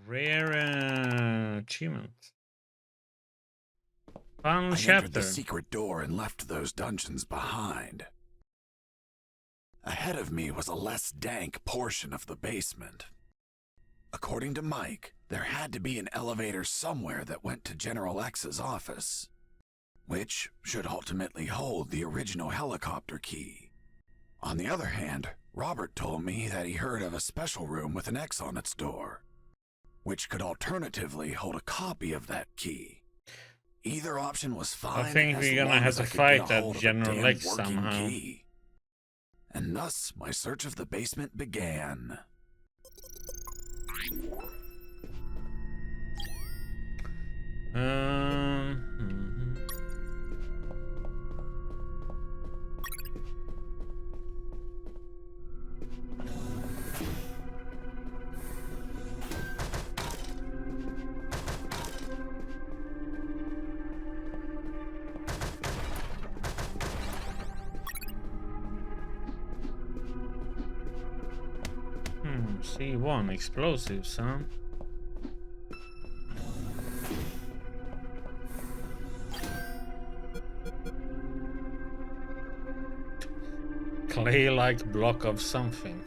Rare achievement. Final I chapter. entered the secret door and left those dungeons behind. Ahead of me was a less dank portion of the basement. According to Mike, there had to be an elevator somewhere that went to General X's office, which should ultimately hold the original helicopter key. On the other hand, Robert told me that he heard of a special room with an X on its door, which could alternatively hold a copy of that key. Either option was fine. I think we're gonna have to fight that General X somehow. Key. And thus, my search of the basement began. C1 explosives, huh? Clay-like block of something.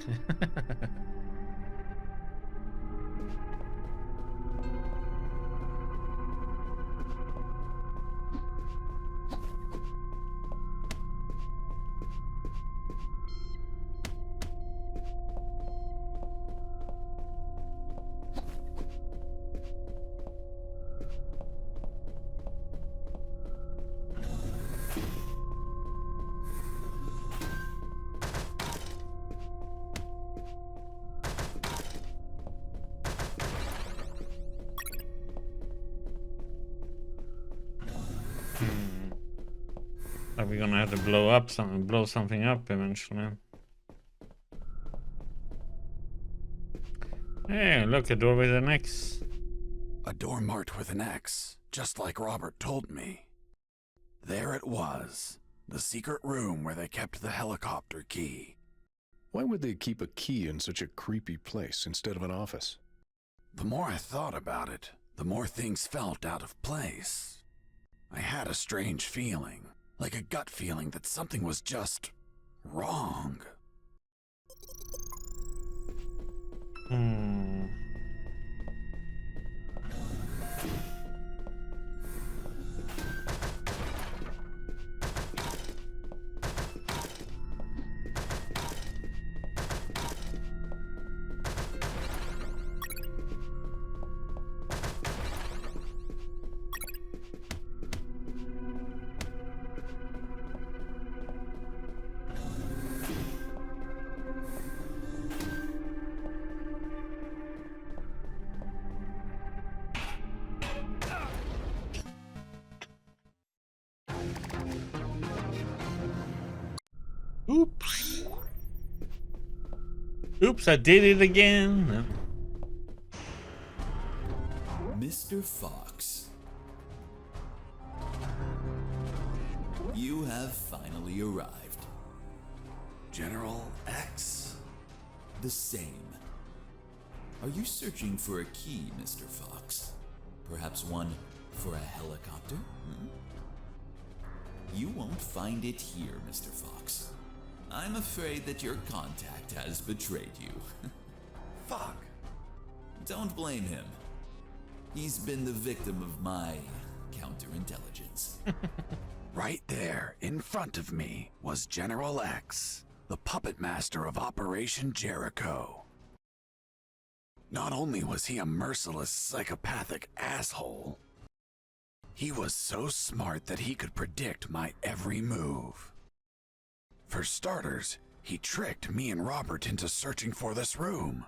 Are we gonna have to blow something up eventually? Hey, look, a door with an X. A door marked with an X, just like Robert told me. There it was, the secret room where they kept the helicopter key. Why would they keep a key in such a creepy place instead of an office? The more I thought about it, the more things felt out of place. I had a strange feeling, like a gut feeling that something was just wrong. Oops. Oops, I did it again. Mr. Fox, you have finally arrived. General X? The same. Are you searching for a key, Mr. Fox? Perhaps one for a helicopter? You won't find it here, Mr. Fox. I'm afraid that your contact has betrayed you. Fuck. Don't blame him. He's been the victim of my counterintelligence. Right there, in front of me, was General X, the puppet master of Operation Jericho. Not only was he a merciless, psychopathic asshole, he was so smart that he could predict my every move. For starters, he tricked me and Robert into searching for this room.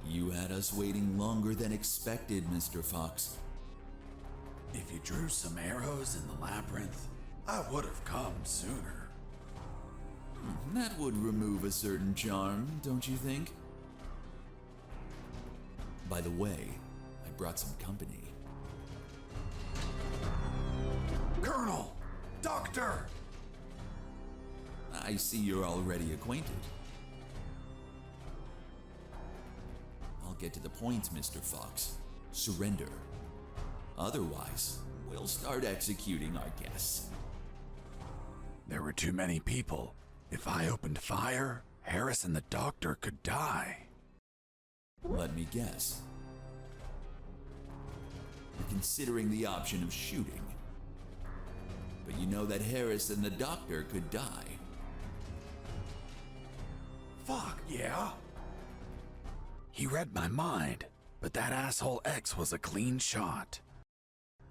You had us waiting longer than expected, Mr. Fox. If you drew some arrows in the labyrinth, I would have come sooner. That would remove a certain charm, don't you think? By the way, I brought some company. Colonel! Doctor! I see you're already acquainted. I'll get to the point, Mr. Fox. Surrender. Otherwise, we'll start executing our guests. There were too many people. If I opened fire, Harris and the doctor could die. Let me guess. You're considering the option of shooting. But you know that Harris and the doctor could die. Fuck, yeah? He read my mind, but that asshole X was a clean shot.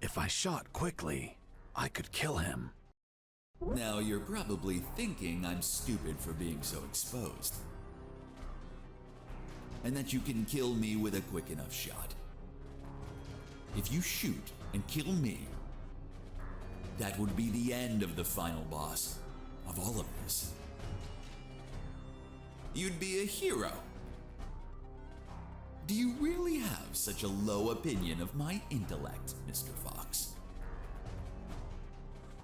If I shot quickly, I could kill him. Now you're probably thinking I'm stupid for being so exposed. And that you can kill me with a quick enough shot. If you shoot and kill me, that would be the end of the final boss of all of this. You'd be a hero. Do you really have such a low opinion of my intellect, Mr. Fox?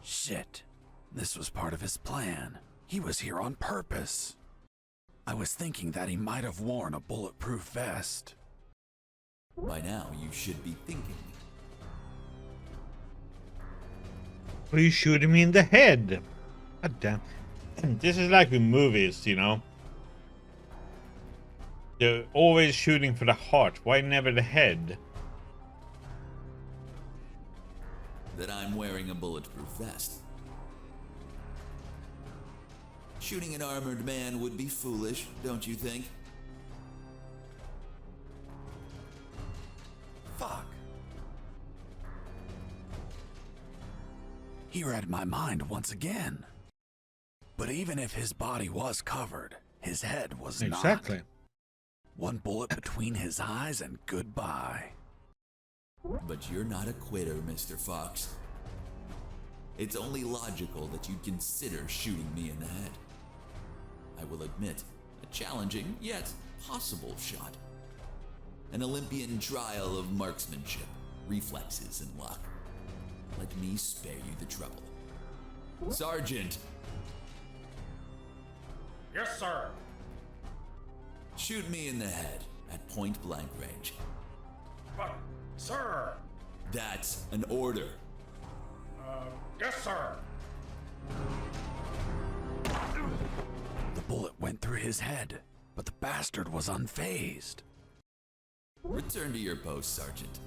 Shit. This was part of his plan. He was here on purpose. I was thinking that he might have worn a bulletproof vest. By now, you should be thinking. Well, you shoot him in the head. God damn. This is like with movies, you know. They're always shooting for the heart. Why never the head? That I'm wearing a bulletproof vest. Shooting an armored man would be foolish, don't you think? Fuck. He read my mind once again. But even if his body was covered, his head was not. Exactly. One bullet between his eyes and goodbye. But you're not a quitter, Mr. Fox. It's only logical that you'd consider shooting me in the head. I will admit, a challenging yet possible shot. An Olympian trial of marksmanship, reflexes, and luck. Let me spare you the trouble. Sergeant! Yes, sir. Shoot me in the head at point blank range. But, sir. That's an order. Yes, sir. The bullet went through his head, but the bastard was unfazed. Return to your post, Sergeant.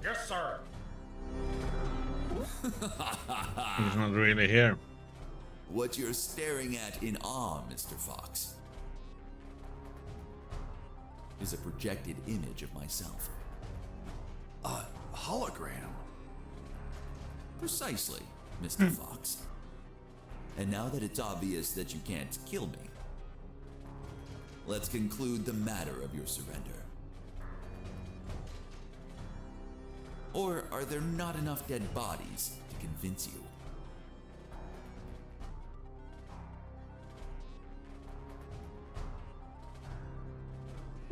Yes, sir. He's not really here. What you're staring at in awe, Mr. Fox, is a projected image of myself. A hologram. Precisely, Mr. Fox. And now that it's obvious that you can't kill me, let's conclude the matter of your surrender. Or are there not enough dead bodies to convince you?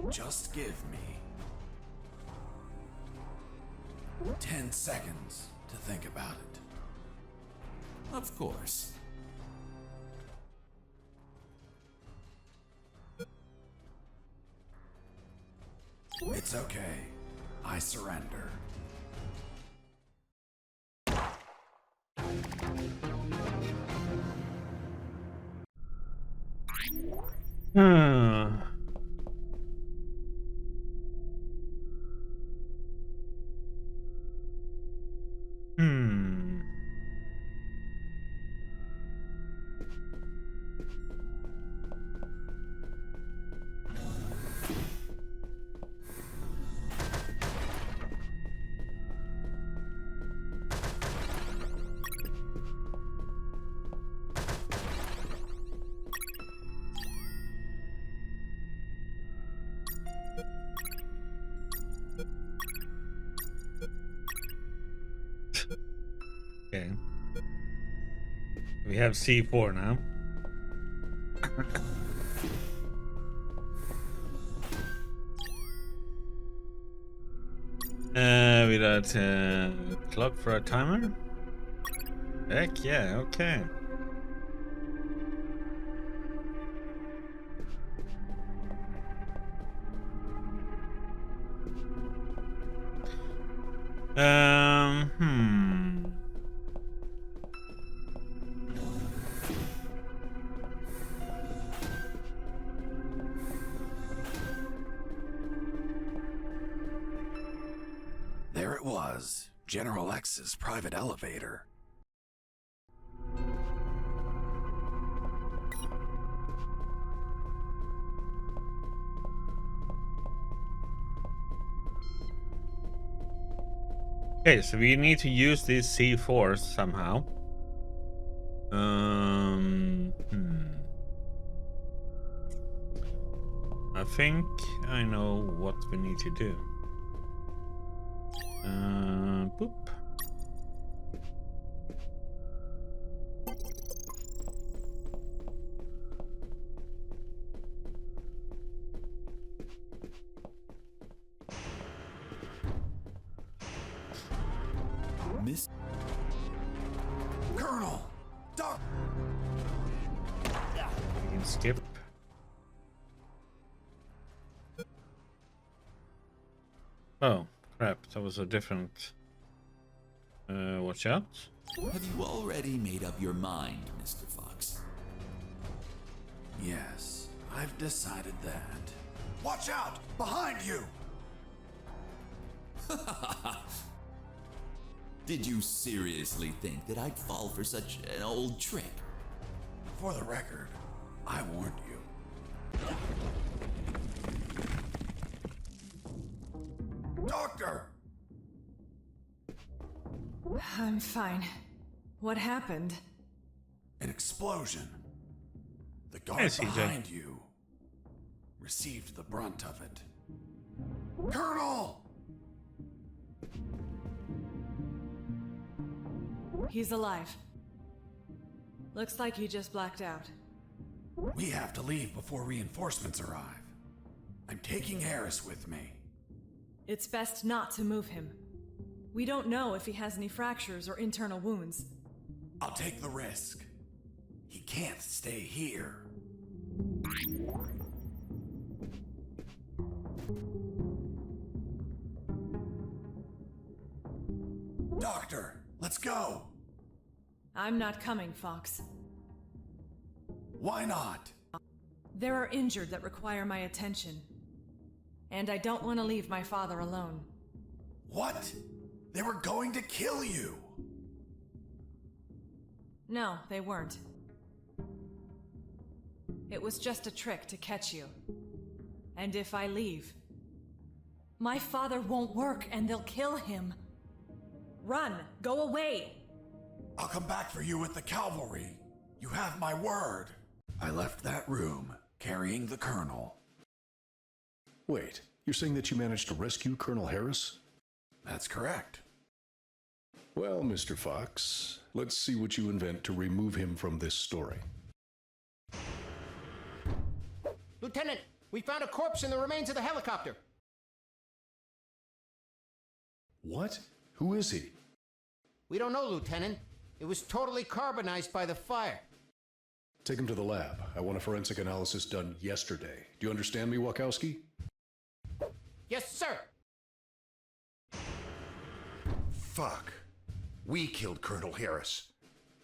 Just give me 10 seconds to think about it. Of course. It's okay. I surrender. Hmm. Hmm. Okay. We have C4 now. We got clock for a timer. Heck yeah, okay. Hmm. There it was, General X's private elevator. Okay, so we need to use this C4 somehow. I think I know what we need to do. Boop. Miss. Colonel! Doc! We can skip. Oh, crap. That was a different... watch out. Have you already made up your mind, Mr. Fox? Yes, I've decided that. Watch out! Behind you! Did you seriously think that I'd fall for such an old trick? For the record, I warned you. Doctor! I'm fine. What happened? An explosion. The Hey, guard CJ. behind you received the brunt of it. Colonel! He's alive. Looks like he just blacked out. We have to leave before reinforcements arrive. I'm taking Harris with me. It's best not to move him. We don't know if he has any fractures or internal wounds. I'll take the risk. He can't stay here. Doctor, let's go. I'm not coming, Fox. Why not? There are injured that require my attention. And I don't want to leave my father alone. What? They were going to kill you. No, they weren't. It was just a trick to catch you. And if I leave, my father won't work and they'll kill him. Run! Go away! I'll come back for you with the cavalry. You have my word. I left that room carrying the colonel. Wait, you're saying that you managed to rescue Colonel Harris? That's correct. Well, Mr. Fox, let's see what you invent to remove him from this story. Lieutenant, we found a corpse in the remains of the helicopter. What? Who is he? We don't know, Lieutenant. It was totally carbonized by the fire. Take him to the lab. I want a forensic analysis done yesterday. Do you understand me, Wachowski? Yes, sir. Fuck. We killed Colonel Harris.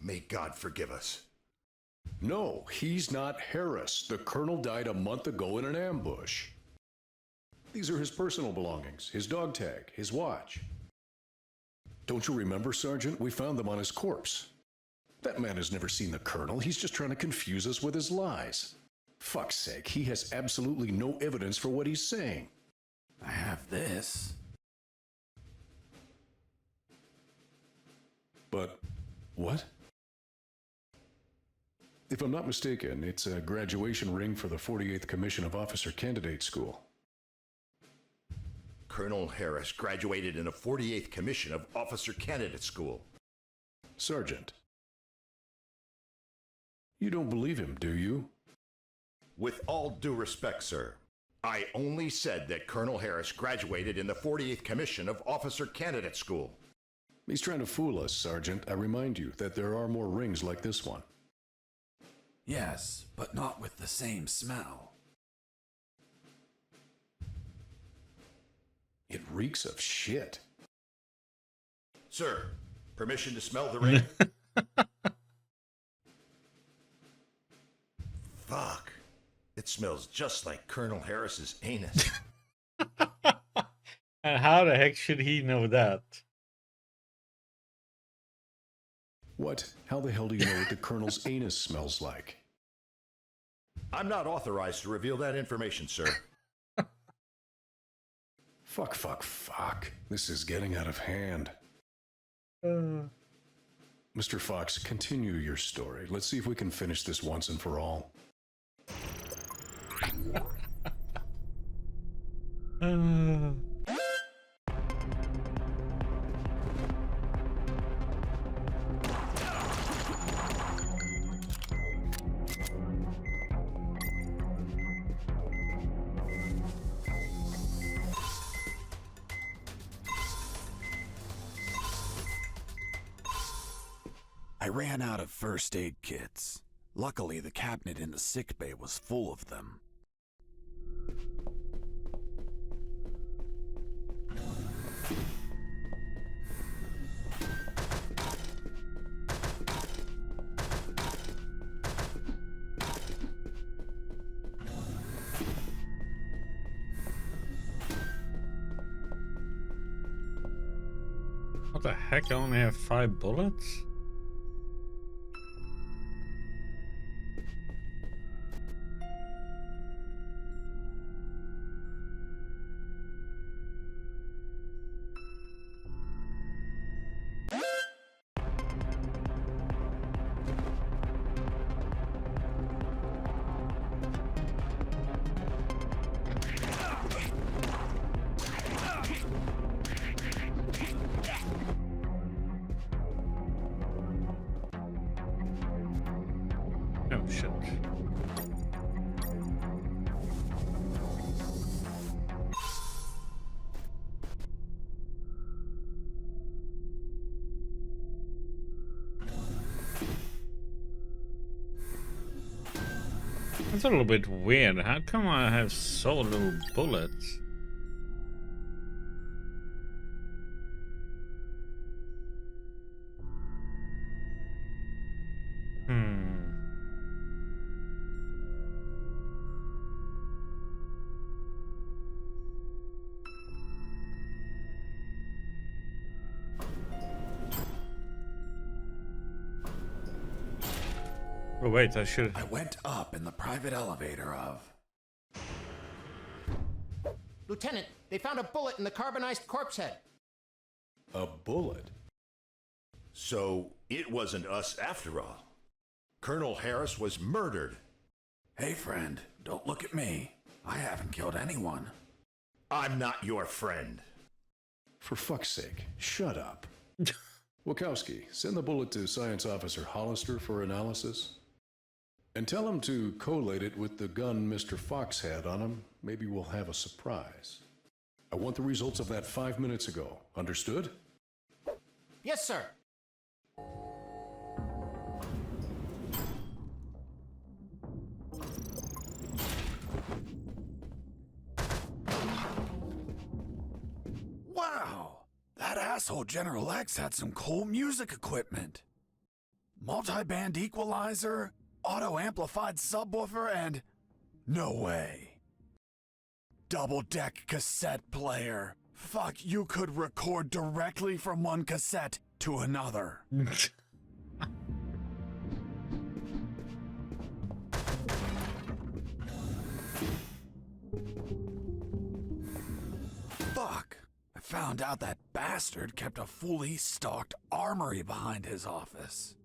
May God forgive us. No, he's not Harris. The colonel died a month ago in an ambush. These are his personal belongings, his dog tag, his watch. Don't you remember, Sergeant? We found them on his corpse. That man has never seen the colonel. He's just trying to confuse us with his lies. Fuck's sake, he has absolutely no evidence for what he's saying. I have this. But what? If I'm not mistaken, it's a graduation ring for the 48th Commission of Officer Candidate School. Colonel Harris graduated in a 48th Commission of Officer Candidate School. Sergeant. You don't believe him, do you? With all due respect, sir, I only said that Colonel Harris graduated in the 48th Commission of Officer Candidate School. He's trying to fool us, Sergeant. I remind you that there are more rings like this one. Yes, but not with the same smell. It reeks of shit. Sir, permission to smell the rain? Fuck. It smells just like Colonel Harris's anus. And how the heck should he know that? What? How the hell do you know what the Colonel's anus smells like? I'm not authorized to reveal that information, sir. Fuck. This is getting out of hand. Mr. Fox, continue your story. Let's see if we can finish this once and for all. I ran out of first aid kits. Luckily, the cabinet in the sickbay was full of them. What the heck? I only have 5 bullets? Oh shit. That's a little bit weird. How come I have so little bullets? Oh wait, I should. I went up in the private elevator of... Lieutenant, they found a bullet in the carbonized corpse head. A bullet? So it wasn't us after all. Colonel Harris was murdered. Hey friend, don't look at me. I haven't killed anyone. I'm not your friend. For fuck's sake, shut up. Wachowski, send the bullet to Science Officer Hollister for analysis. And tell him to collate it with the gun Mr. Fox had on him. Maybe we'll have a surprise. I want the results of that 5 minutes ago. Understood? Yes, sir. Wow! That asshole General X had some cool music equipment. Multi-band equalizer, auto-amplified subwoofer, and... no way. Double-deck cassette player. Fuck, you could record directly from one cassette to another. Fuck. I found out that bastard kept a fully stocked armory behind his office.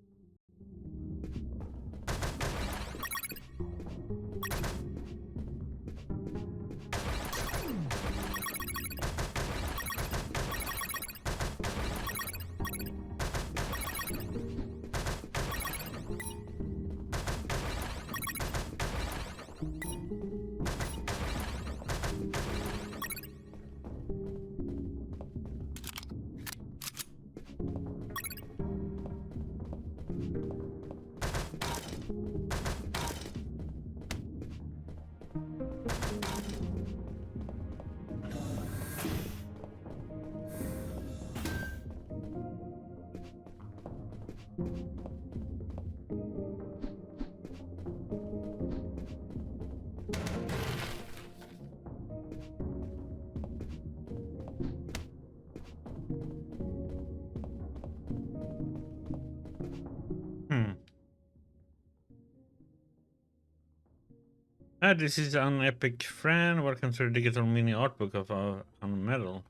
This is an epic friend. Welcome to the digital mini art book of UnMetal.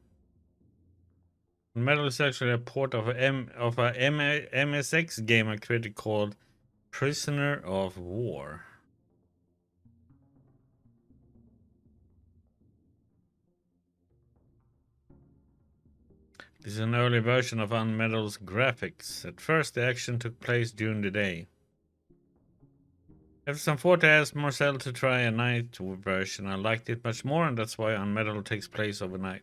UnMetal is actually a port of a MSX game I created called Prisoner of War. This is an early version of UnMetal's graphics. At first, the action took place during the day. After some thought, I asked Marcel to try a night version. I liked it much more, and that's why UnMetal takes place overnight.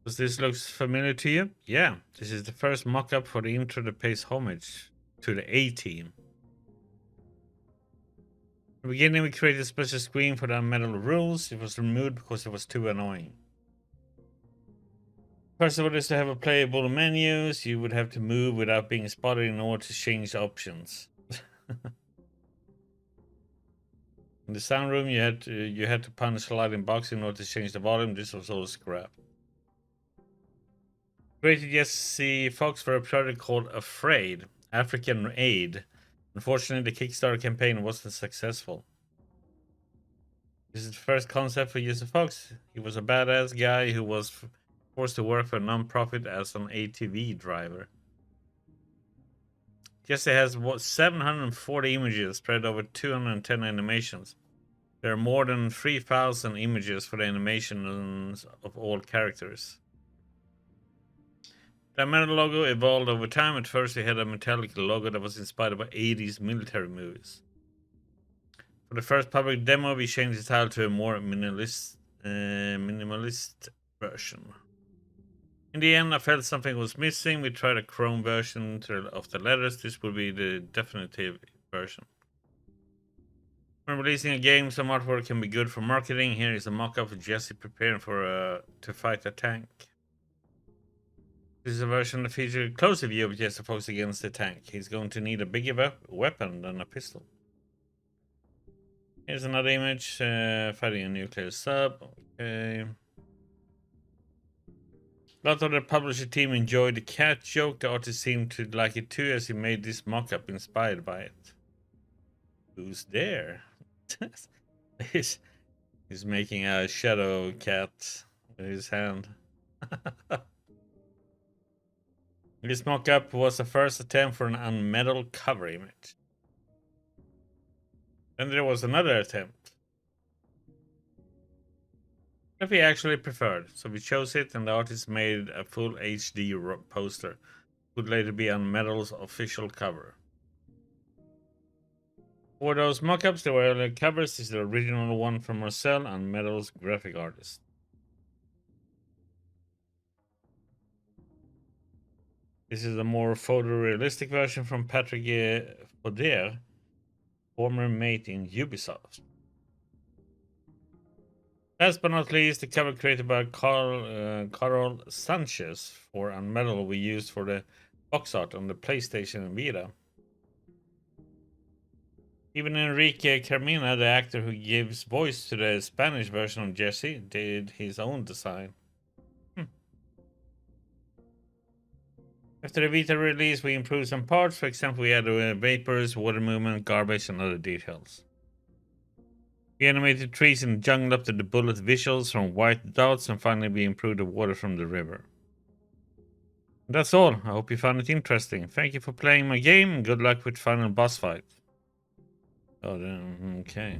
Does this look familiar to you? Yeah, this is the first mock-up for the intro that pays homage to the A-Team. In the beginning, we created a special screen for the UnMetal rules. It was removed because it was too annoying. First of all, is to have a playable menus. You would have to move without being spotted in order to change options. In the sound room, you had to punch a sliding box in order to change the volume. This was all scrap. Created Jesse Fox for a project called Afraid, African Aid. Unfortunately, the Kickstarter campaign wasn't successful. This is the first concept for Jesse Fox. He was a badass guy who was forced to work for a non-profit as an ATV driver. Jesse has 740 images spread over 210 animations. There are more than 3,000 images for the animations of all characters. The UnMetal logo evolved over time. At first, they had a metallic logo that was inspired by 80s military movies. For the first public demo, we changed the title to a more minimalist version. In the end, I felt something was missing. We tried a chrome version of the letters. This will be the definitive version. When releasing a game, some artwork can be good for marketing. Here is a mock-up of Jesse preparing to fight a tank. This is a version that features a closer view of Jesse Fox against the tank. He's going to need a bigger weapon than a pistol. Here's another image, fighting a nuclear sub. Okay. A lot of the publisher team enjoyed the cat joke. The artist seemed to like it too, as he made this mock-up inspired by it. Who's there? he's making a shadow cat with his hand. This mock-up was the first attempt for an UnMetal cover image. Then there was another attempt that we actually preferred, so we chose it, and the artist made a full HD poster. It would later be UnMetal's official cover. For those mock-ups, there were earlier covers. This is the original one from Marcel, UnMetal's graphic artist. This is a more photorealistic version from Patrick Poder, former mate in Ubisoft. Last but not least, the cover created by Carl Sanchez for UnMetal we used for the box art on the PlayStation and Vita. Even Enrique Carmina, the actor who gives voice to the Spanish version of Jesse, did his own design. After the Vita release, we improved some parts. For example, we added vapors, water movement, garbage, and other details. We animated trees in the jungle up to the bullet visuals from white dots, and finally we improved the water from the river. And that's all. I hope you found it interesting. Thank you for playing my game, and good luck with final boss fight. Oh, then, okay.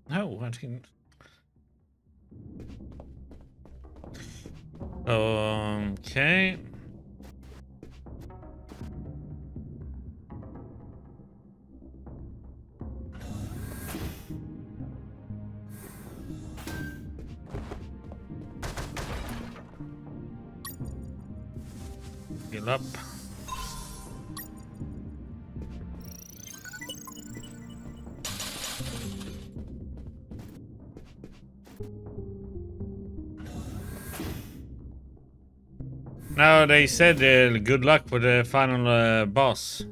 No, I didn't. Okay. Heal up. Now they said good luck with the final boss.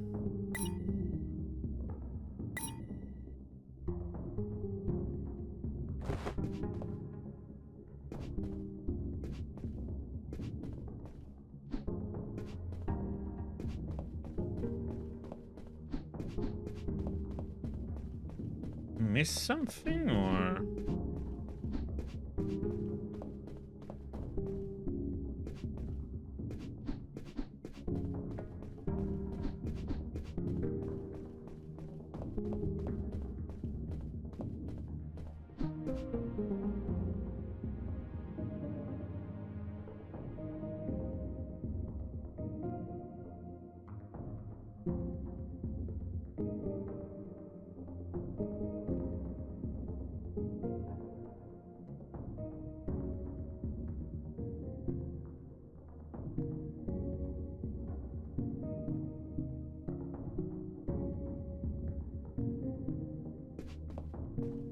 miss something or?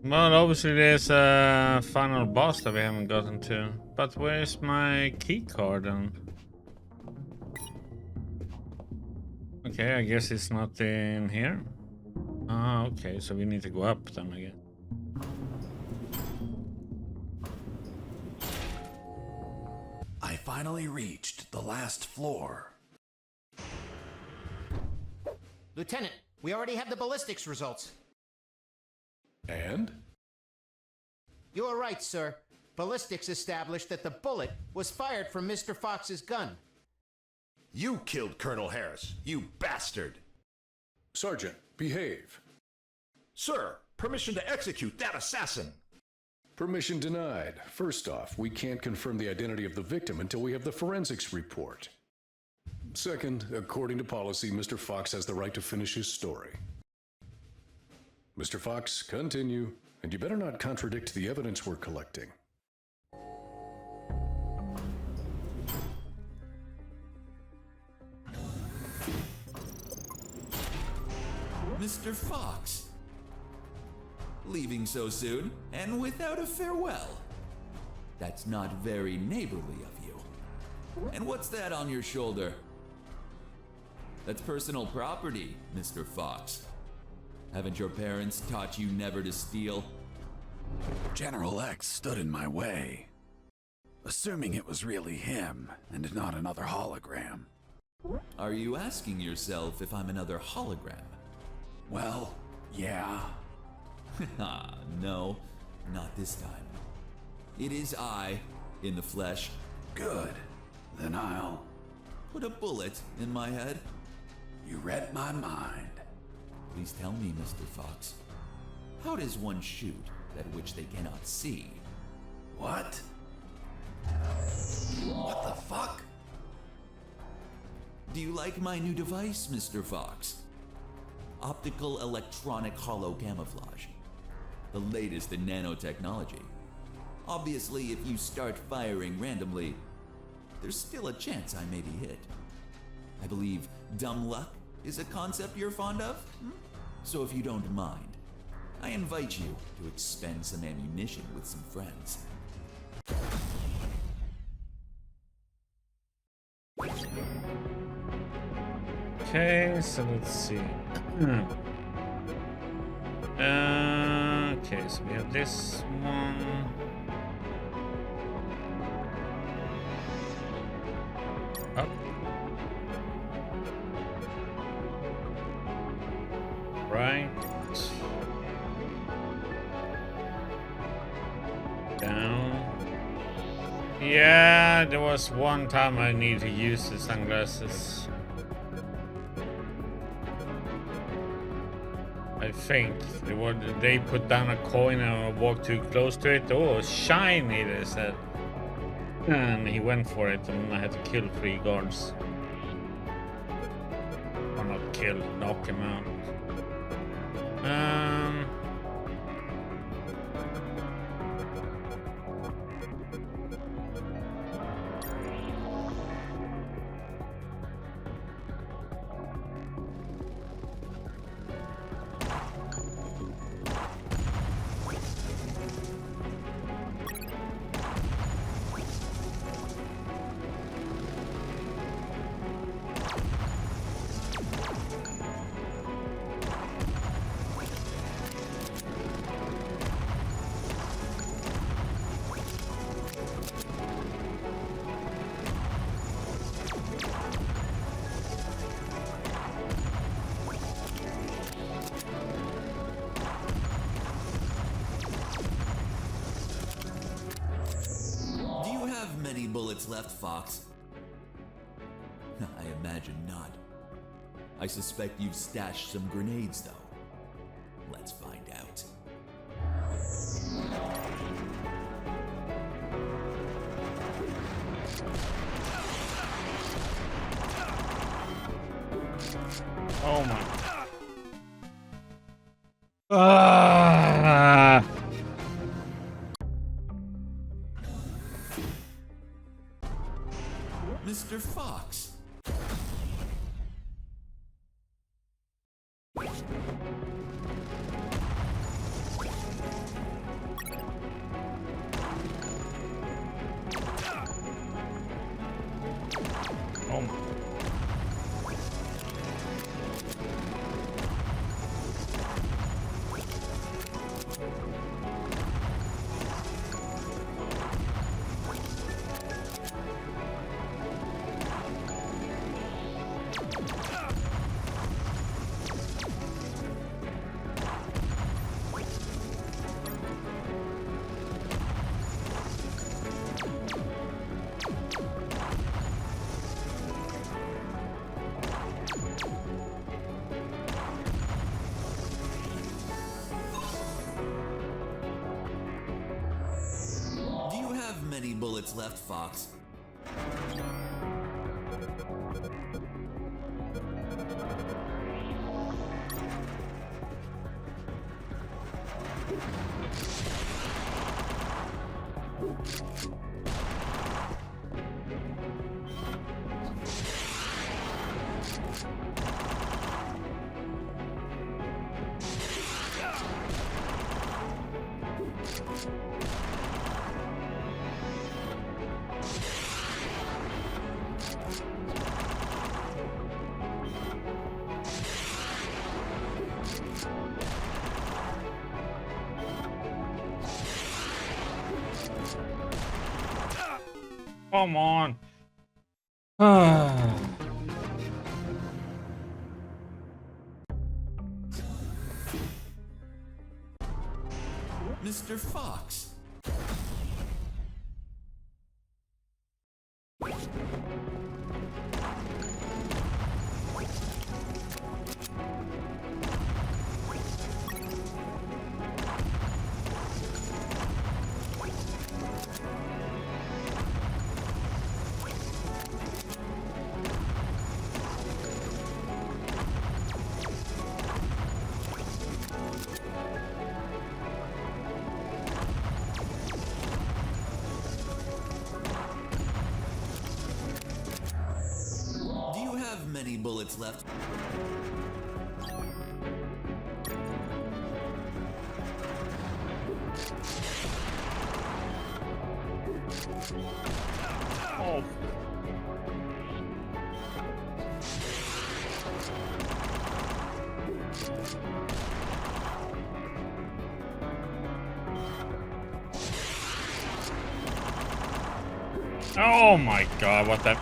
Well, obviously there's a final boss that we haven't gotten to. But where's my key card then? Okay, I guess it's not in here. Ah, okay, so we need to go up then again. I finally reached the last floor. Lieutenant, we already have the ballistics results. And? You are right, sir. Ballistics established that the bullet was fired from Mr. Fox's gun. You killed Colonel Harris, you bastard! Sergeant, behave. Sir, permission to execute that assassin! Permission denied. First off, we can't confirm the identity of the victim until we have the forensics report. Second, according to policy, Mr. Fox has the right to finish his story. Mr. Fox, continue. And you better not contradict the evidence we're collecting. Mr. Fox. Leaving so soon and without a farewell. That's not very neighborly of you. And what's that on your shoulder? That's personal property, Mr. Fox. Haven't your parents taught you never to steal? General X stood in my way, assuming it was really him and not another hologram. Are you asking yourself if I'm another hologram? Well, yeah. No, not this time. It is I, in the flesh. Good. Then I'll... Put a bullet in my head. You read my mind. Please tell me, Mr. Fox. How does one shoot that which they cannot see? What? What the fuck? Do you like my new device, Mr. Fox? Optical electronic hollow camouflage. The latest in nanotechnology. Obviously, if you start firing randomly, there's still a chance I may be hit. I believe dumb luck is a concept you're fond of? So if you don't mind, I invite you to expend some ammunition with some friends. Okay, so let's see. Okay, so we have this one. Up. Right. Down. Yeah, there was one time I need to use the sunglasses. I think they put down a coin and I walked too close to it. Oh, shiny, they said. And he went for it, and I had to kill 3 guards. Or not kill, knock him out. bullets left, Fox? I imagine not. I suspect you've stashed some grenades, though. Let's find out. Oh my. Ah! Mr. Fox. Oh my. Do you have many bullets left, Fox? Come on. Ah. Mr. Fox. Do you have many bullets left? Oh. Oh my god, what the?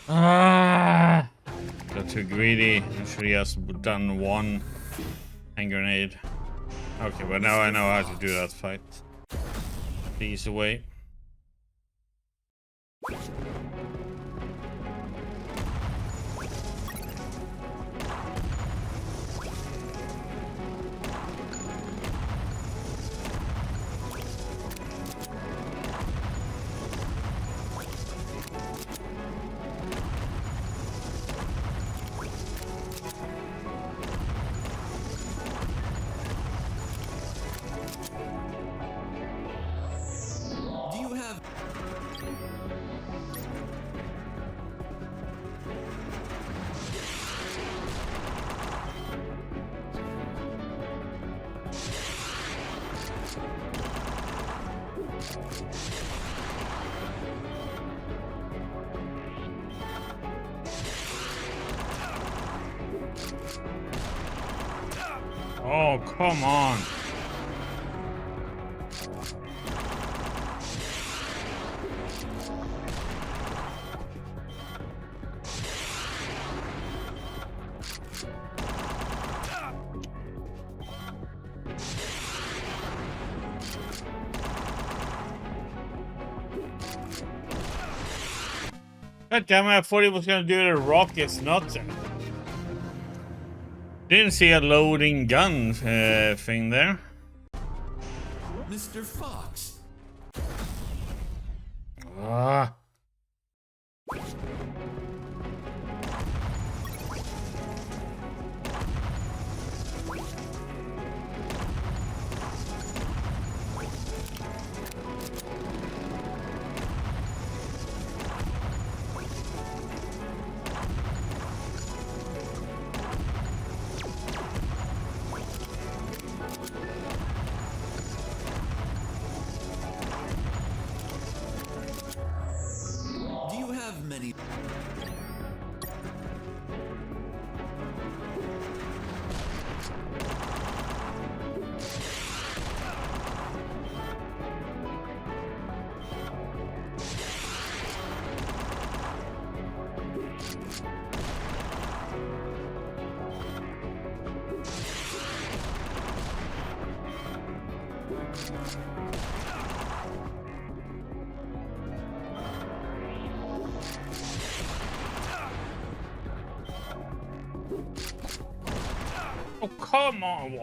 Ah! Got too greedy. I should have done one hand grenade. Okay, but now I know how to do that fight the easy way. Do you have... Oh, come on. God damn it, I thought he was gonna do the rockets, not that. Didn't see a loading gun thing there. Mr. Fox. Ah. Do you have many... Oh, come on.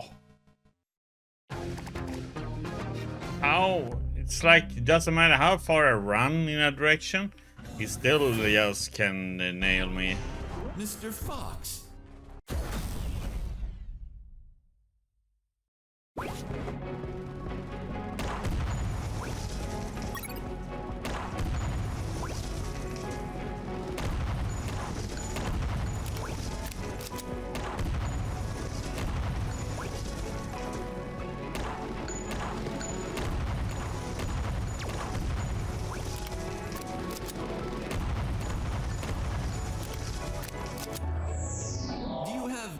How? It's like, it doesn't matter how far I run in a direction, he still just can nail me. Mr. Fox. Do you have...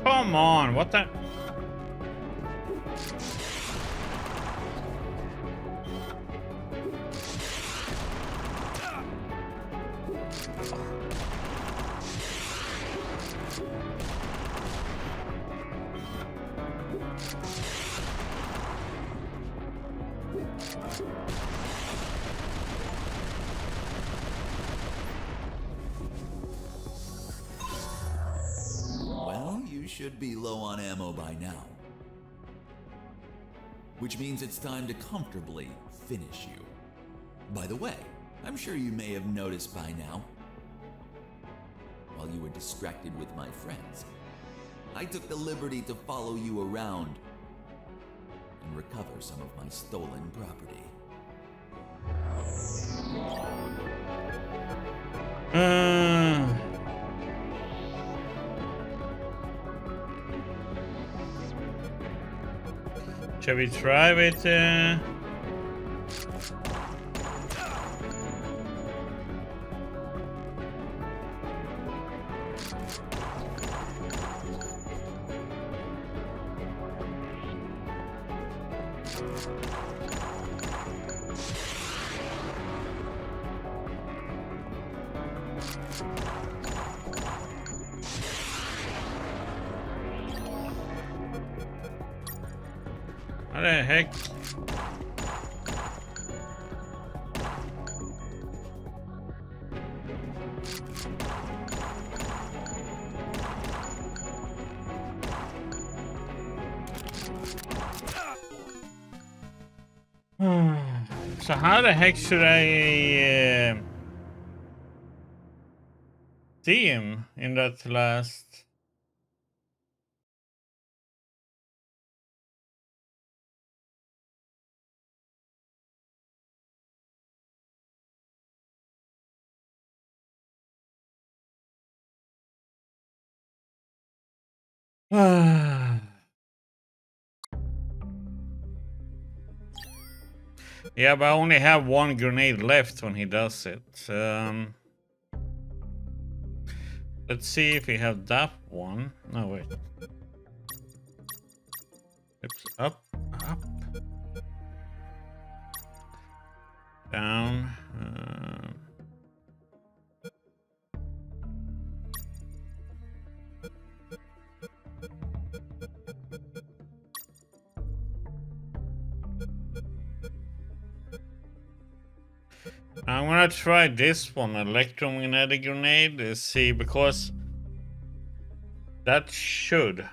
Come on, what the? Well, you should be low on ammo by now. Which means it's time to comfortably finish you. By the way, I'm sure you may have noticed by now, while you were distracted with my friends, I took the liberty to follow you around and recover some of my stolen property. Shall we try with what the heck? So how the heck should I see him in that last? Yeah, but I only have one grenade left when he does it. Let's see if we have that one. No, wait. Oops, up, up, down. I'm gonna try this one, electromagnetic grenade. Let's see, because that should,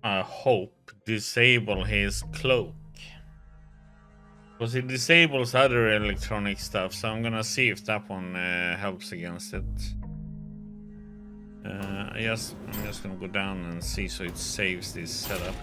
I hope, disable his cloak. Because it disables other electronic stuff, so I'm gonna see if that one helps against it. I'm just gonna go down and see so it saves this setup.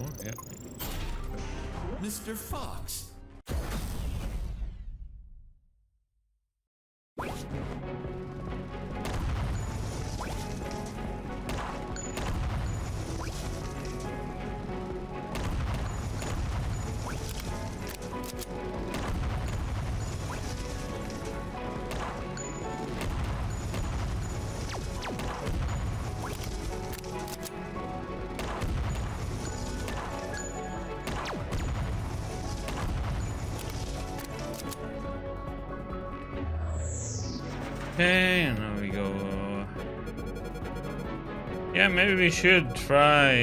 Oh, yeah. Mr. Fox. Okay, and now we go. Yeah, maybe we should try.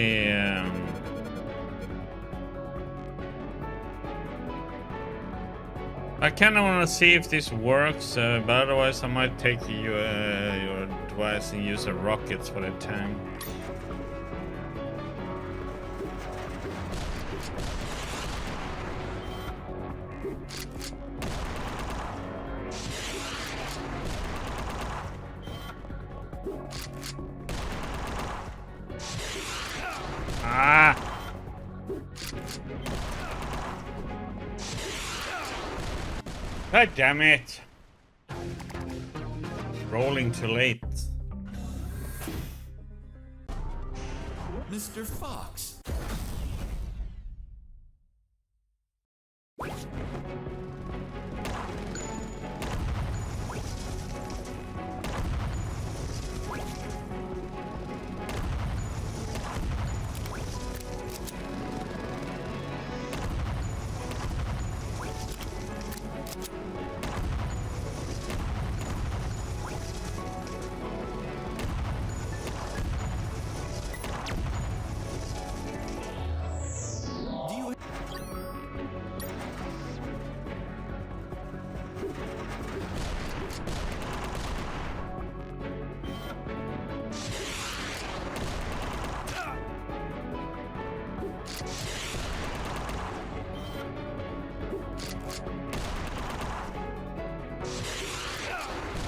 I kind of want to see if this works, but otherwise I might take your advice and use the rockets for the tank. Ah! God damn it! Rolling too late. Mr. Fox.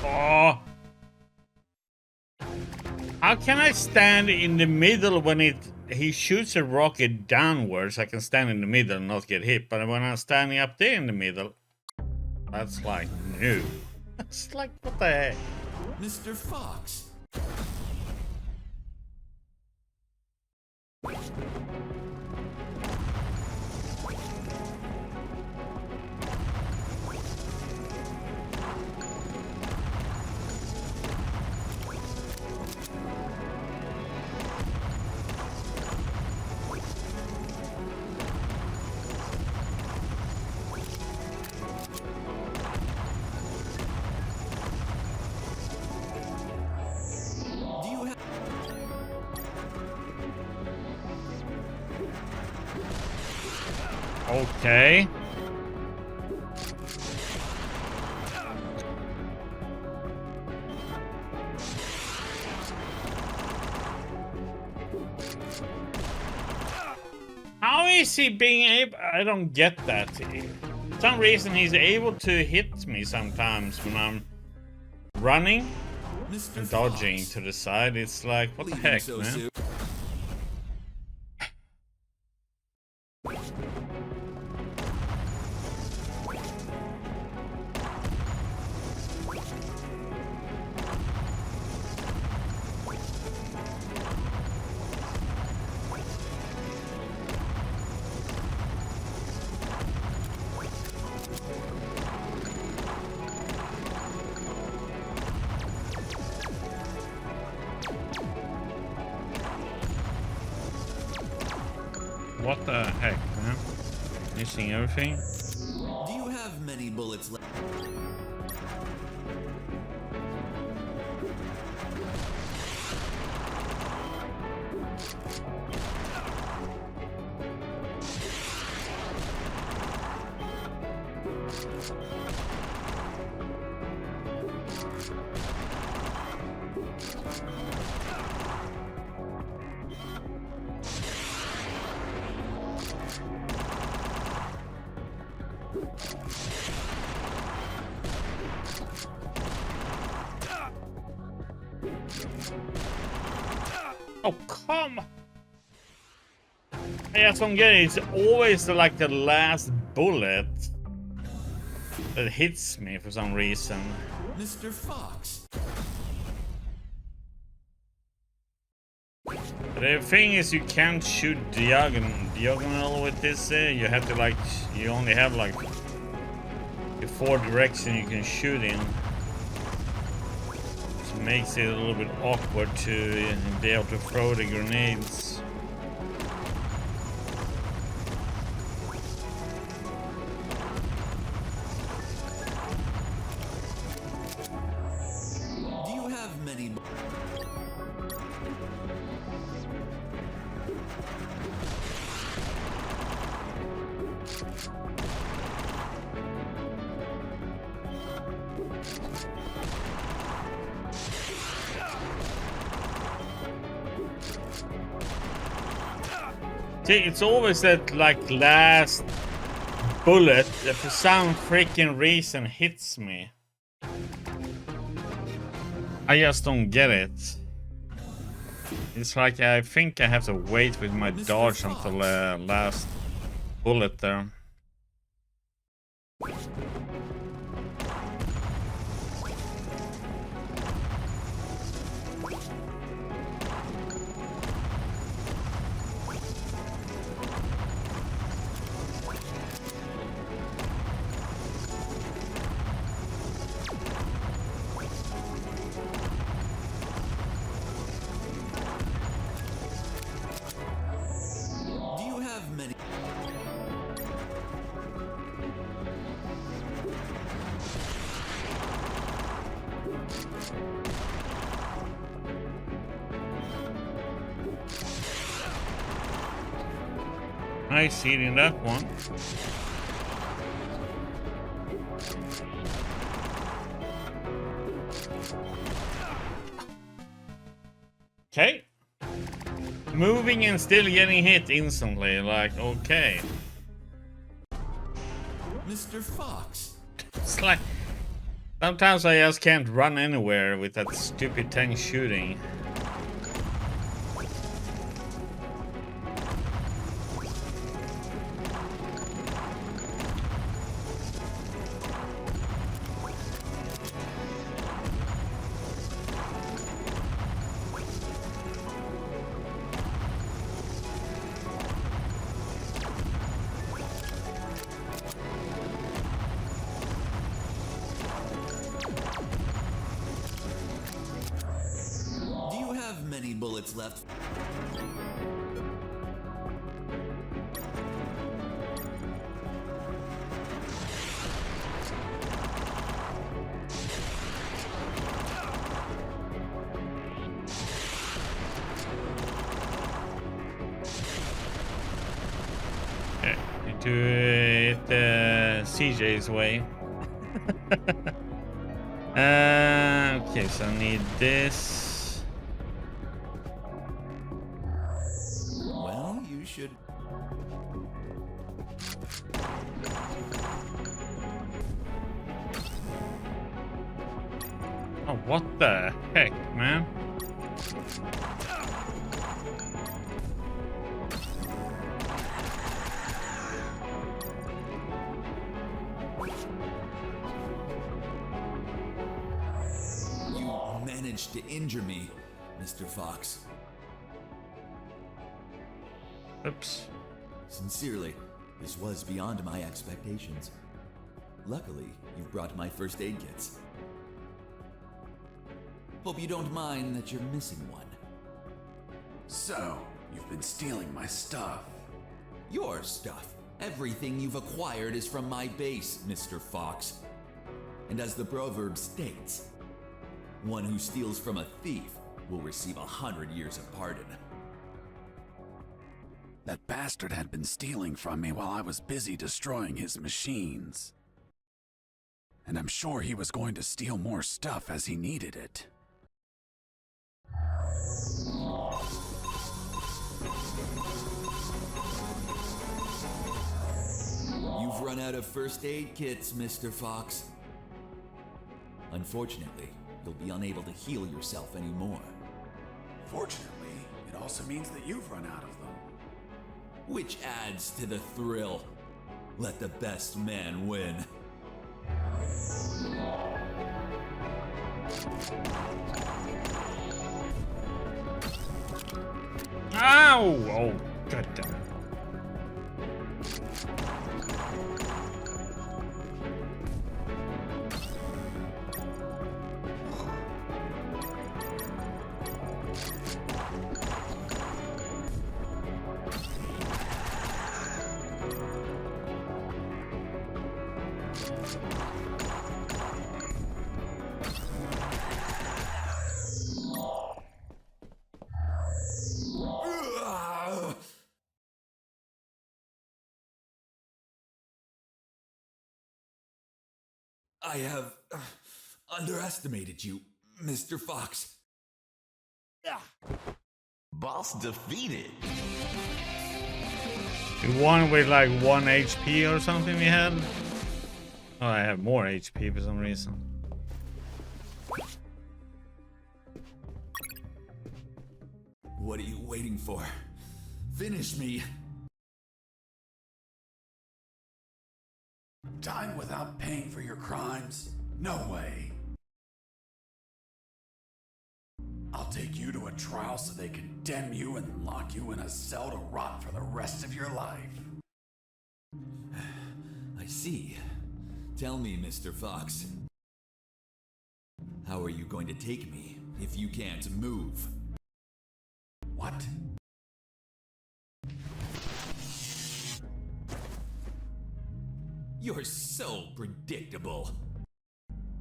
Oh! How can I stand in the middle when he shoots a rocket downwards? I can stand in the middle and not get hit, but when I'm standing up there in the middle, that's like no. That's like what the heck? Mr. Fox. Okay. How is he being able? I don't get that. For some reason he's able to hit me sometimes when I'm running Mr. and dodging Fox. to the side. It's like, what the Leaving heck, so man? soon. What the heck, man? Missing everything? Do you have many bullets left? Oh, come! I just don't get it. It's always like the last bullet that hits me for some reason. Mr. Fox. The thing is, you can't shoot diagonal with this. You have to like, you only have like the 4 directions you can shoot in. Which makes it a little bit awkward to be able to throw the grenades. Do you have many? See, it's always that like last bullet that for some freaking reason hits me. I just don't get it. It's like I think I have to wait with my dodge until the last bullet there. Do you have many? Nice hitting that one. Okay. Moving and still getting hit instantly, like, okay. Mr. Fox. It's like, sometimes I just can't run anywhere with that stupid tank shooting. Do you have many bullets left? Okay, need to hit CJ's way. Okay, so I need this. Well, you should. Oh, what the heck, man? You managed to injure me, Mr. Fox. Oops. Sincerely, this was beyond my expectations. Luckily, you've brought my first aid kits. Hope you don't mind that you're missing one. So, you've been stealing my stuff. Your stuff. Everything you've acquired is from my base, Mr. Fox. And as the proverb states, one who steals from a thief will receive 100 years of pardon. That bastard had been stealing from me while I was busy destroying his machines. And I'm sure he was going to steal more stuff as he needed it. You've run out of first aid kits, Mr. Fox. Unfortunately, you'll be unable to heal yourself anymore. Fortunately, it also means that you've run out of them. Which adds to the thrill. Let the best man win. Ow! Oh, god damn it. I have underestimated you, Mr. Fox. Boss defeated. We won with like 1 HP or something we had. Oh, I have more HP for some reason. What are you waiting for? Finish me. Dying without paying for your crimes? No way. I'll take you to a trial so they condemn you and lock you in a cell to rot for the rest of your life. I see. Tell me, Mr. Fox. How are you going to take me if you can't move? What? You're so predictable.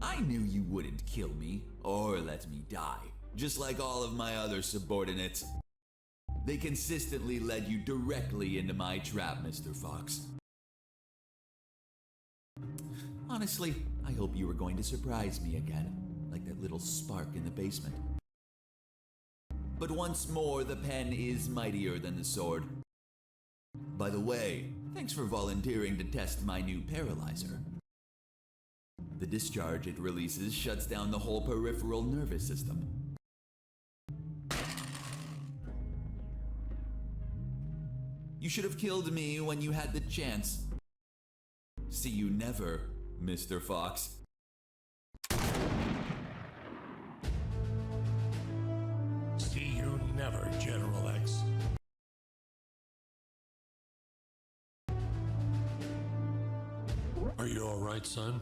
I knew you wouldn't kill me or let me die, just like all of my other subordinates. They consistently led you directly into my trap, Mr. Fox. Honestly, I hope you were going to surprise me again, like that little spark in the basement. But once more, the pen is mightier than the sword. By the way, thanks for volunteering to test my new paralyzer. The discharge it releases shuts down the whole peripheral nervous system. You should have killed me when you had the chance. See you never, Mr. Fox. See you never, General X. Are you all right, son?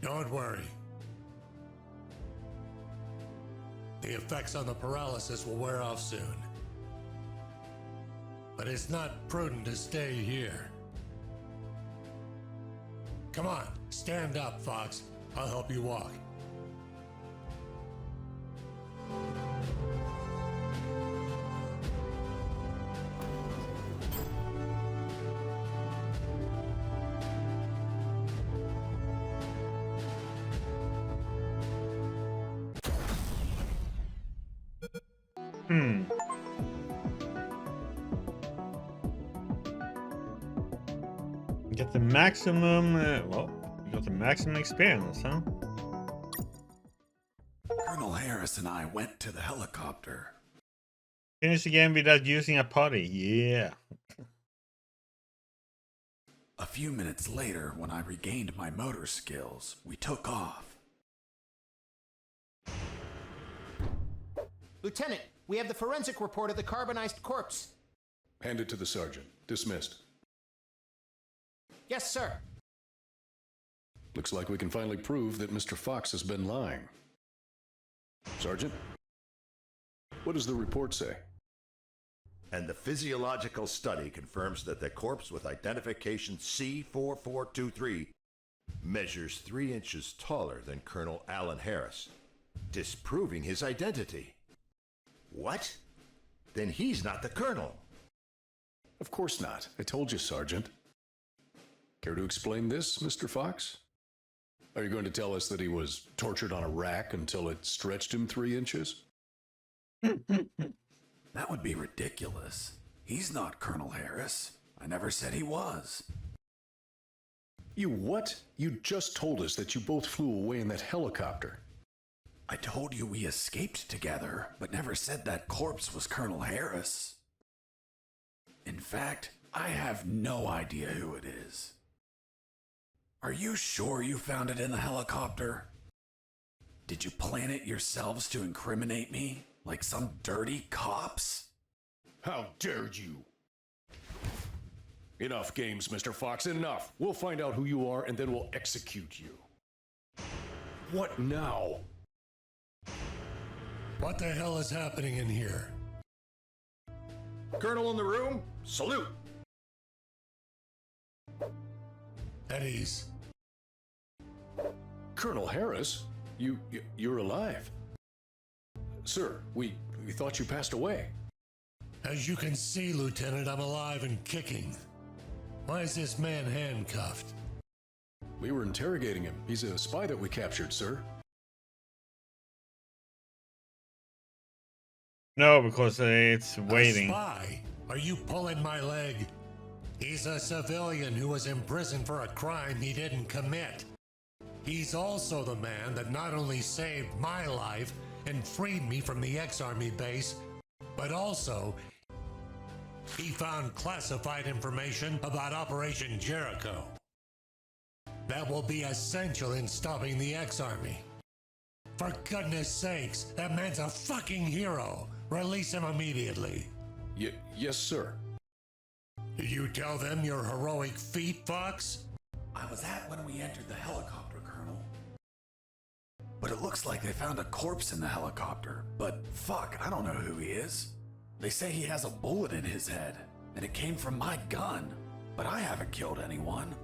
Don't worry. The effects on the paralysis will wear off soon. But it's not prudent to stay here. Come on, stand up, Fox. I'll help you walk. Get the maximum, well, you got the maximum experience, huh? Colonel Harris and I went to the helicopter. Finish the game without using a potty, yeah. A few minutes later, when I regained my motor skills, we took off. Lieutenant, we have the forensic report of the carbonized corpse. Hand it to the sergeant. Dismissed. Yes, sir. Looks like we can finally prove that Mr. Fox has been lying. Sergeant? What does the report say? And the physiological study confirms that the corpse with identification C4423 measures 3 inches taller than Colonel Alan Harris, disproving his identity. What? Then he's not the colonel. Of course not. I told you, Sergeant. Care to explain this, Mr. Fox? Are you going to tell us that he was tortured on a rack until it stretched him 3 inches? That would be ridiculous. He's not Colonel Harris. I never said he was. You what? You just told us that you both flew away in that helicopter. I told you we escaped together, but never said that corpse was Colonel Harris. In fact, I have no idea who it is. Are you sure you found it in the helicopter? Did you plan it yourselves to incriminate me, like some dirty cops? How dare you! Enough games, Mr. Fox, enough. We'll find out who you are and then we'll execute you. What now? What the hell is happening in here? Colonel in the room, salute. At ease. Colonel Harris? You're alive. Sir, we thought you passed away. As you can see, Lieutenant, I'm alive and kicking. Why is this man handcuffed? We were interrogating him. He's a spy that we captured, sir. No, because it's waiting. A spy? Are you pulling my leg? He's a civilian who was imprisoned for a crime he didn't commit. He's also the man that not only saved my life and freed me from the ex-Army base, but also he found classified information about Operation Jericho. That will be essential in stopping the ex-Army. For goodness sakes, that man's a fucking hero. Release him immediately. Yes, sir. Did you tell them your heroic feat, Fox? I was at when we entered the helicopter, Colonel. But it looks like they found a corpse in the helicopter. But fuck, I don't know who he is. They say he has a bullet in his head, and it came from my gun. But I haven't killed anyone.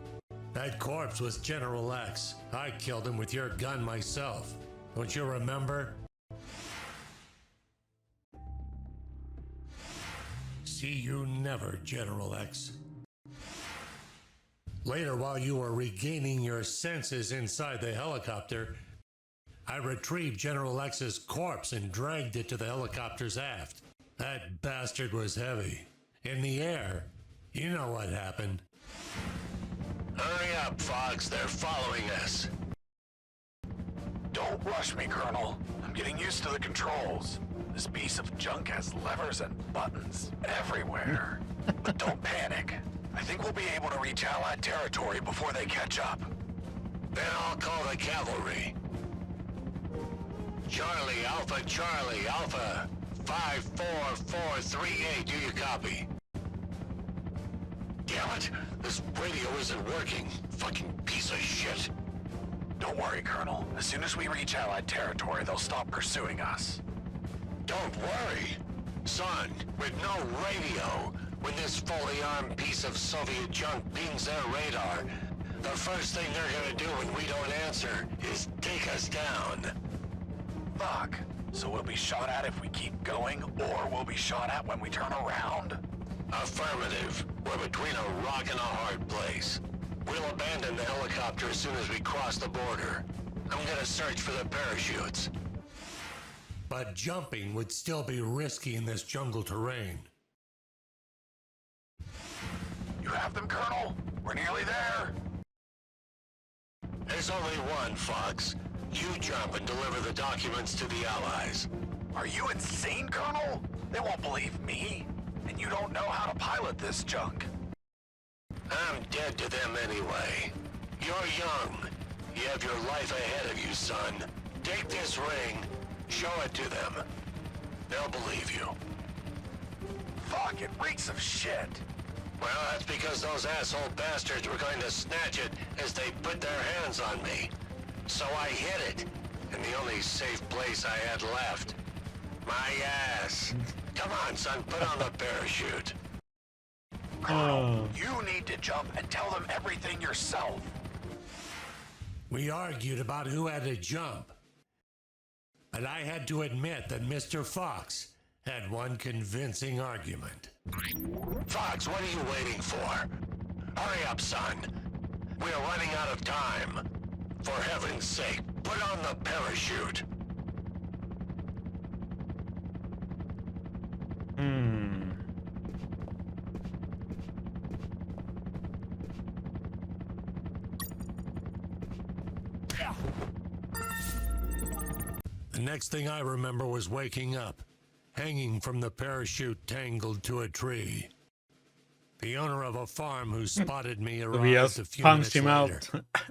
That corpse was General X. I killed him with your gun myself. Don't you remember? See you never, General X. Later, while you were regaining your senses inside the helicopter, I retrieved General X's corpse and dragged it to the helicopter's aft. That bastard was heavy. In the air, you know what happened. Hurry up, Fox. They're following us. Don't rush me, Colonel. I'm getting used to the controls. This piece of junk has levers and buttons everywhere. But don't panic. I think we'll be able to reach Allied territory before they catch up. Then I'll call the cavalry. Charlie, Alpha, 54438, do you copy? Damn it, this radio isn't working. Fucking piece of shit. Don't worry, Colonel. As soon as we reach Allied territory, they'll stop pursuing us. Don't worry. Son, with no radio, when this fully armed piece of Soviet junk pings their radar, the first thing they're gonna do when we don't answer is take us down. Fuck. So we'll be shot at if we keep going, or we'll be shot at when we turn around? Affirmative. We're between a rock and a hard place. We'll abandon the helicopter as soon as we cross the border. I'm gonna search for the parachutes. But jumping would still be risky in this jungle terrain. You have them, Colonel? We're nearly there. There's only one, Fox. You jump and deliver the documents to the Allies. Are you insane, Colonel? They won't believe me. And you don't know how to pilot this junk. I'm dead to them anyway. You're young. You have your life ahead of you, son. Take this ring. Show it to them. They'll believe you. Fuck, it reeks of shit. Well, that's because those asshole bastards were going to snatch it as they put their hands on me. So I hid it, and the only safe place I had left. My ass. Come on, son, put on the parachute. Colonel, you need to jump and tell them everything yourself. We argued about who had to jump. But I had to admit that Mr. Fox had one convincing argument. Fox, what are you waiting for? Hurry up, son. We are running out of time. For heaven's sake, put on the parachute. The next thing I remember was waking up, hanging from the parachute tangled to a tree. The owner of a farm who spotted me arrived a few minutes punched him later. out.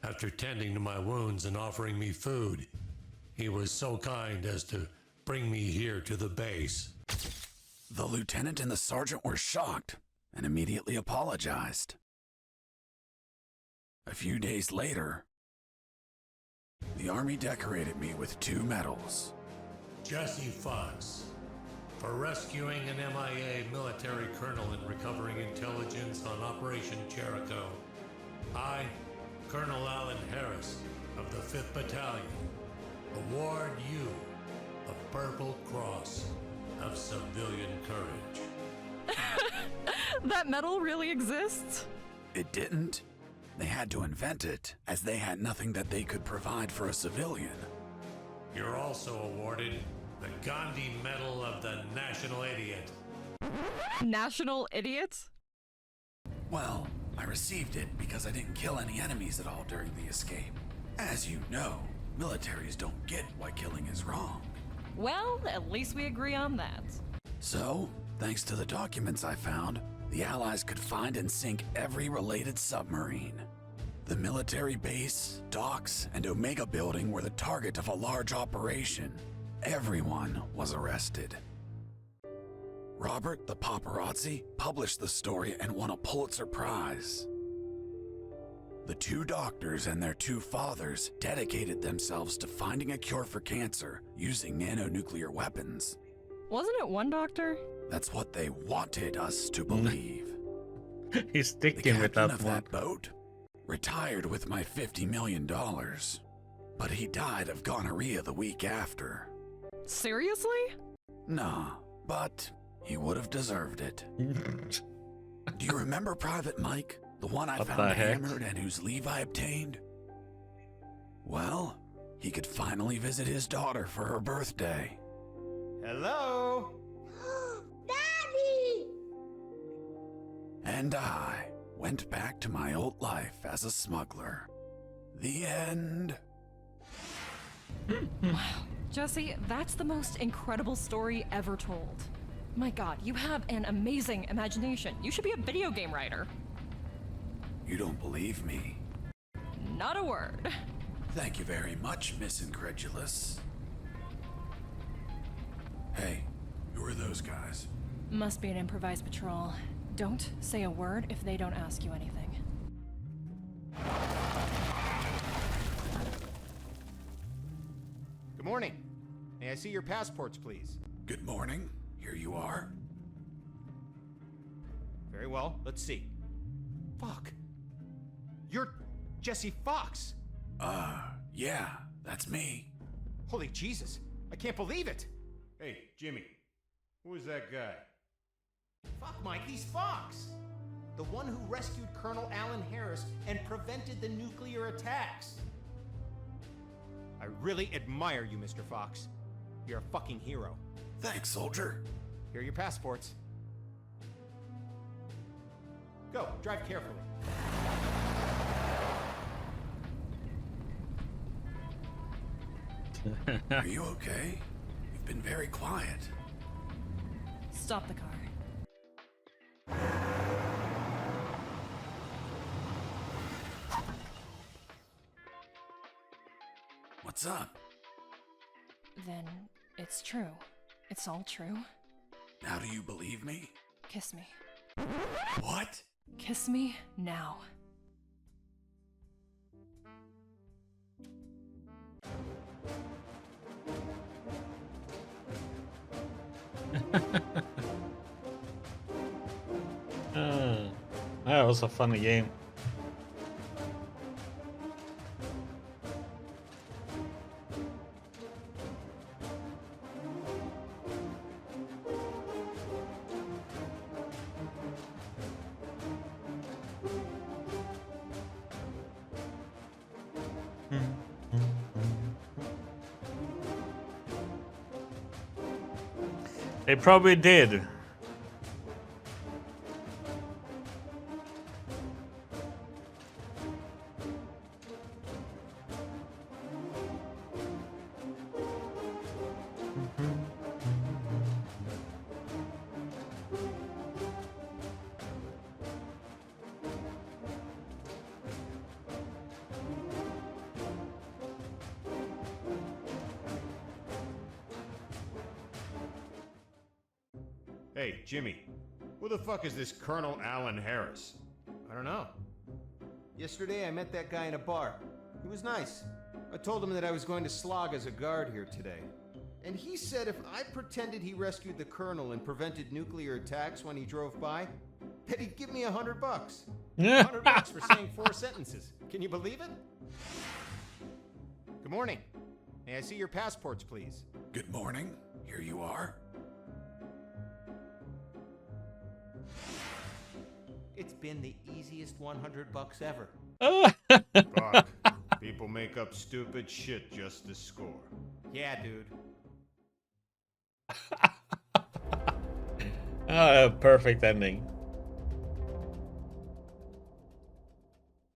After tending to my wounds and offering me food, he was so kind as to bring me here to the base. The lieutenant and the sergeant were shocked and immediately apologized. A few days later, the Army decorated me with 2 medals. Jesse Fox, for rescuing an MIA military colonel and recovering intelligence on Operation Jericho. I, Colonel Alan Harris of the 5th Battalion, award you the Purple Cross of Civilian Courage. That medal really exists? It didn't. They had to invent it, as they had nothing that they could provide for a civilian. You're also awarded the Gandhi Medal of the National Idiot. National idiot? Well, I received it because I didn't kill any enemies at all during the escape. As you know, militaries don't get why killing is wrong. Well, at least we agree on that. So, thanks to the documents I found, the Allies could find and sink every related submarine. The military base, docks, and Omega building were the target of a large operation. Everyone was arrested. Robert the paparazzi published the story and won a Pulitzer Prize. The 2 doctors and their 2 fathers dedicated themselves to finding a cure for cancer using nanonuclear weapons. Wasn't it one doctor? That's what they wanted us to believe. He's The sticking with captain that of one. that boat retired with my $50 million, but he died of gonorrhea the week after. Seriously? Nah, but he would have deserved it. Do you remember Private Mike, the one I What the found heck? hammered and whose leave I obtained? Well, he could finally visit his daughter for her birthday. Hello? Daddy! And I went back to my old life as a smuggler. The end. Jesse, that's the most incredible story ever told. My god, you have an amazing imagination. You should be a video game writer. You don't believe me? Not a word. Thank you very much, Miss Incredulous. Hey, who are those guys? Must be an improvised patrol. Don't say a word if they don't ask you anything. Good morning. May I see your passports, please? Good morning. Here you are. Very well. Let's see. Fuck. You're Jesse Fox. Yeah, that's me. Holy Jesus. I can't believe it. Hey, Jimmy, who is that guy? Fuck, Mike, he's Fox. The one who rescued Colonel Alan Harris and prevented the nuclear attacks. I really admire you, Mr. Fox. You're a fucking hero. Thanks, soldier. Here are your passports. Go, drive carefully. Are you okay? You've been very quiet. Stop the car. What's up? Then it's true. It's all true. Now do you believe me? Kiss me. What? Kiss me now. That was a funny game. They probably did. Hey, Jimmy, who the fuck is this Colonel Alan Harris? I don't know. Yesterday I met that guy in a bar. He was nice. I told him that I was going to slog as a guard here today. And he said if I pretended he rescued the Colonel and prevented nuclear attacks when he drove by, that he'd give me $100. $100 for saying 4 sentences. Can you believe it? Good morning. May I see your passports, please? Good morning. Here you are. It's been the easiest $100 ever. Oh. Fuck. People make up stupid shit just to score. Yeah, dude. Perfect ending.